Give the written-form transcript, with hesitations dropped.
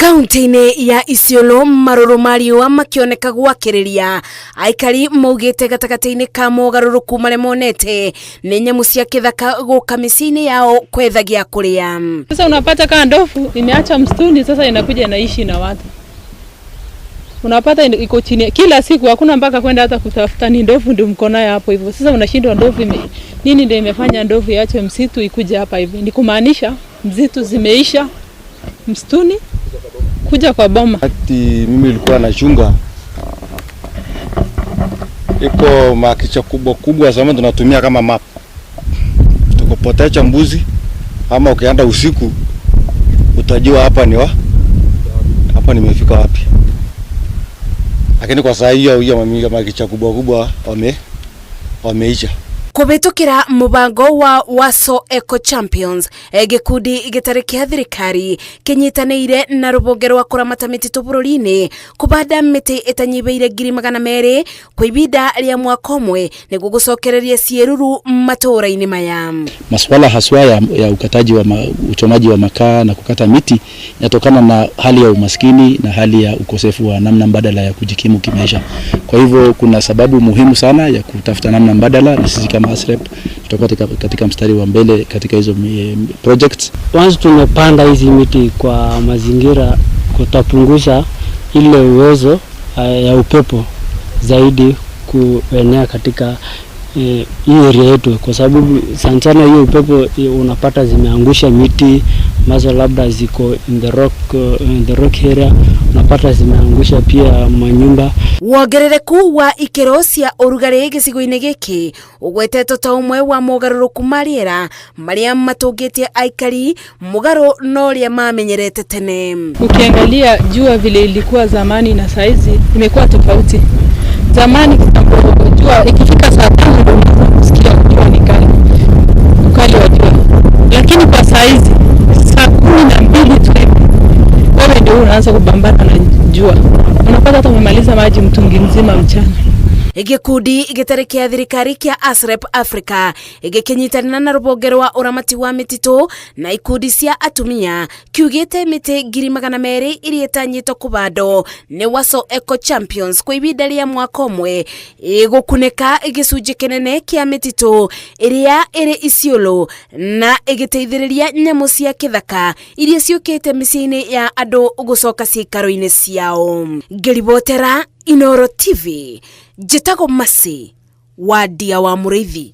Kaunti-ini ya Isiolo maruru mariwa makioneka gwakiriria aikari maugite gatagati-ini ka mogaruruku mare monete ni nyamu cia kithaka guka micini yao kwethagia kuria. Sasa unapata kama ndovu imeacha msituni, sasa inakuja inaishi na watu. Unapata iko chini kila siku, hakuna mpaka kwenda hata kutafuta, ni ndovu ndio mko nayo hapo hivyo. Sasa unashindwa ndovu nini ndio imefanya ndovu iache msitu ikuje hapa hivi? Ni kumaanisha msitu zimeisha msituni kuja kwa boma. Ati mimi nilikuwa nachunga, iko makicha kubwa sana tunatumia kama map. Tukopotea mbuzi ama ukienda usiku utajua hapa ni hapa nimefika wapi. Lakini kwa saa hiyo mamiga makicha kubwa wameisha. Kubitukira mubango wa Waso Eco Champions gikundi gitari kia thirikari kinyitanire na rubonge rwa kuramata mititu bururi-ini kubanda miti itanyibeire 200,000 kwa ibida ria mwaka umwe niguo gucokereria ciiruru matura-ini maya. Masuala haswa ya ukataji wa uchomaji wa makaa na kukata miti yatokana na hali ya umaskini na hali ya ukosefu wa namna mbadala ya kujikimu kimaisha. Kwa hivyo kuna sababu muhimu sana ya kutafuta namna mbadala, na sisi kama ASREP tutakuwa katika mstari wa mbele katika hizo projects. Once tumepanda hizi miti kwa mazingira, kutapunguza ile uwezo ya upepo zaidi kuenea katika hii area yetu, kwa sababu sana hiyo upepo unapata zimeangusha miti mazo labda ziko in the rock area, unapata zimeangusha pia manyumba. Wongerereku wa ikero cia urugari gicigo-ini giki ugwetetwo ta umwe wa mogaruruku mariera maria matungitie aikari mugaru no ria mamenyerete tene. Ukiangalia jua vile ilikuwa zamani na saizi imekuwa tofauti. Zamani jua ikifika saa 5 ndio unasikia jua ni kali. Ukali wa jua. Lakini kwa saizi saa 12 tu wewe ndio unaanza kubambana na jua. Unapata hata umemaliza maji mtungi mzima mchana. Gikundi gitari kia thirikari kia ASREP Africa igikinyitanira na rubonge rwa uramati wa mititu na ikundi cia atumia kiugite miti 200,000 iria itanyitwo kubando ni Waso Eco Champions kwa ibida ria mwaka umwe igukuneka igicunji kinene kia mititu iria iri Isiolo na igiteithiriria nyamu cia kithaka iria ciukite micini ya andu gucoka cikaro-ini ciao. Ngiribotera Inooro TV, Jetago Masi wa Dia wa Muriithi.